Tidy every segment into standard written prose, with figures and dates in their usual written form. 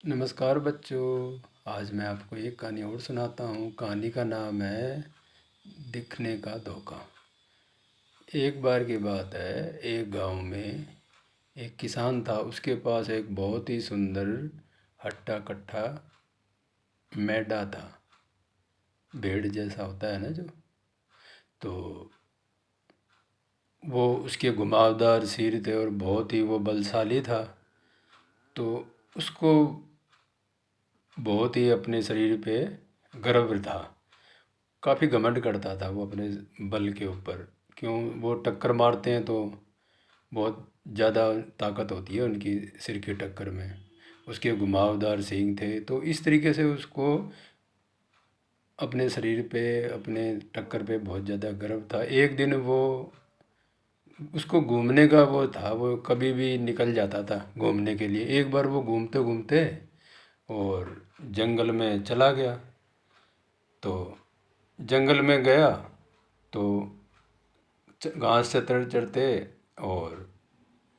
नमस्कार बच्चों। आज मैं आपको एक कहानी और सुनाता हूँ। कहानी का नाम है दिखने का धोखा। एक बार की बात है, एक गांव में एक किसान था। उसके पास एक बहुत ही सुंदर हट्टा कट्टा मैदा था। भेड़ जैसा होता है ना जो, तो वो उसके घुमावदार सिर थे और बहुत ही वो बलशाली था। तो उसको बहुत ही अपने शरीर पे गर्व था। काफ़ी घमंड करता था वो अपने बल के ऊपर। क्यों? वो टक्कर मारते हैं तो बहुत ज़्यादा ताकत होती है उनकी सिर की टक्कर में। उसके घुमावदार सींग थे, तो इस तरीके से उसको अपने शरीर पे, अपने टक्कर पे बहुत ज़्यादा गर्व था। एक दिन वो, उसको घूमने का वो था, वो कभी भी निकल जाता था घूमने के लिए। एक बार वो घूमते घूमते और जंगल में चला गया। तो जंगल में गया तो घास से चढ़ चढ़ते और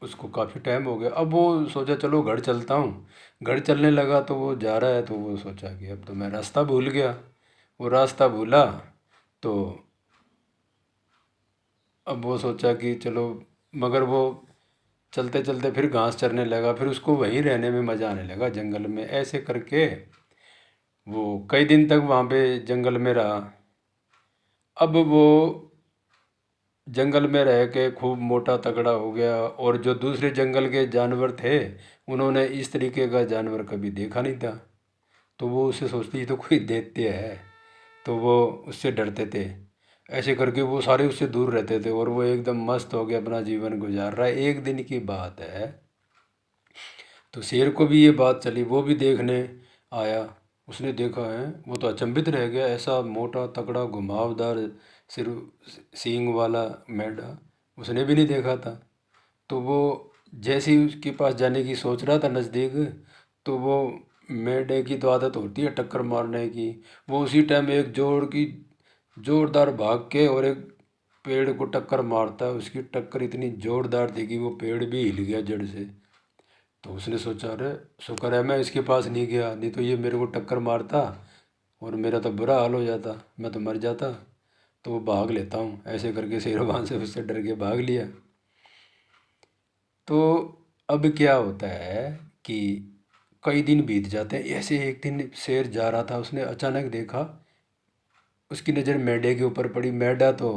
उसको काफ़ी टाइम हो गया। अब वो सोचा चलो घर चलता हूँ। घर चलने लगा तो वो जा रहा है, तो वो सोचा कि अब तो मैं रास्ता भूल गया। वो रास्ता भूला तो अब वो सोचा कि चलो, मगर वो चलते चलते फिर घास चरने लगा। फिर उसको वहीं रहने में मज़ा आने लगा जंगल में। ऐसे करके वो कई दिन तक वहाँ पे जंगल में रहा। अब वो जंगल में रह के खूब मोटा तगड़ा हो गया, और जो दूसरे जंगल के जानवर थे, उन्होंने इस तरीके का जानवर कभी देखा नहीं था। तो वो उससे सोचती, तो कोई दैत्य है, तो वो उससे डरते थे। ऐसे करके वो सारे उससे दूर रहते थे और वो एकदम मस्त हो गया, अपना जीवन गुजार रहा है। एक दिन की बात है, तो शेर को भी ये बात चली, वो भी देखने आया। उसने देखा है, वो तो अचंभित रह गया। ऐसा मोटा तगड़ा घुमावदार सिर, सींग वाला मेंढा उसने भी नहीं देखा था। तो वो जैसे ही उसके पास जाने की सोच रहा था नज़दीक, तो वो मेंढे की तो आदत होती है टक्कर मारने की। वो उसी टाइम एक जोरदार भाग के और एक पेड़ को टक्कर मारता है। उसकी टक्कर इतनी जोरदार थी कि वो पेड़ भी हिल गया जड़ से। तो उसने सोचा, अरे शुक्र है मैं इसके पास नहीं गया, नहीं तो ये मेरे को टक्कर मारता और मेरा तो बुरा हाल हो जाता, मैं तो मर जाता। तो वो भाग लेता हूँ। ऐसे करके शेर वहाँ से उससे डर के भाग लिया। तो अब क्या होता है कि कई दिन बीत जाते हैं। ऐसे एक दिन शेर जा रहा था, उसने अचानक देखा, उसकी नज़र मेंढे के ऊपर पड़ी। मेंढा तो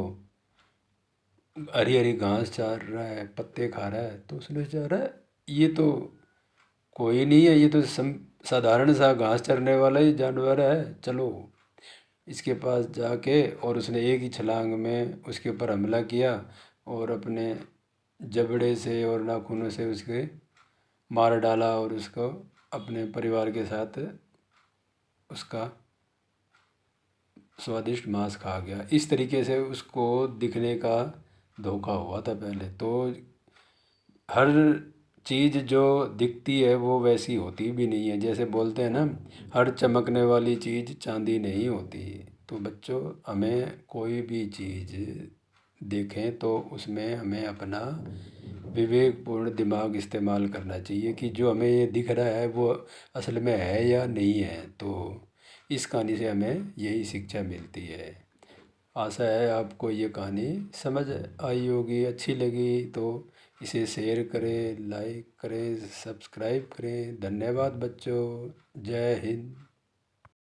हरी हरी घास चार रहा है, पत्ते खा रहा है। तो उसने सोचा, अरे ये तो कोई नहीं है, ये तो साधारण सा घास चरने वाला ही जानवर है, चलो इसके पास जाके। और उसने एक ही छलांग में उसके ऊपर हमला किया और अपने जबड़े से और नाखूनों से उसके मार डाला, और उसको अपने परिवार के साथ उसका स्वादिष्ट मांस खा गया। इस तरीके से उसको दिखने का धोखा हुआ था पहले। तो हर चीज़ जो दिखती है वो वैसी होती भी नहीं है। जैसे बोलते हैं ना, हर चमकने वाली चीज़ चांदी नहीं होती। तो बच्चों, हमें कोई भी चीज़ देखें तो उसमें हमें अपना विवेकपूर्ण दिमाग इस्तेमाल करना चाहिए कि जो हमें ये दिख रहा है वो असल में है या नहीं है। तो इस कहानी से हमें यही शिक्षा मिलती है। आशा है आपको ये कहानी समझ आई होगी। अच्छी लगी तो इसे शेयर करें, लाइक करें, सब्सक्राइब करें। धन्यवाद बच्चों। जय हिंद।